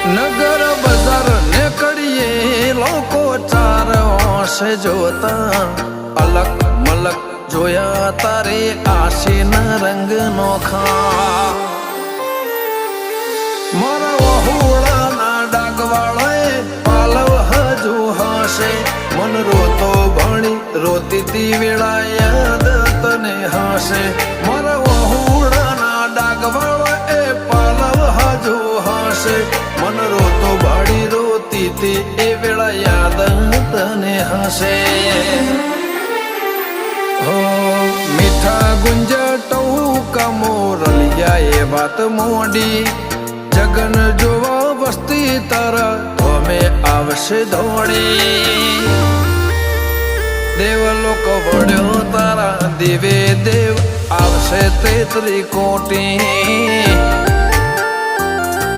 નગર બજાર નીકળીએ લોકો ચાર ઓશે જોતા અલગ મલક જોયા તારે આશીના રંગ નોખા મારા વહુડાના ડાગવાળાએ પાલવ હજુ હશે મન રોતો ભણી રોતી તી વેળા યાદ તને હશે મારા વહુડાના ડાગવાળાએ પાલવ હજુ હશે મન રોતો ભાડી રોતી તી એ વેળા યાદ તને હશે મીઠા ગુંજટવું કમોરલિયા એ વાત મોડી જગન જોવા વસ્તી તારા અમે આવશે દોડી દેવલોક વળ્યો તારા દિવે દેવ આવશે 33 કોટી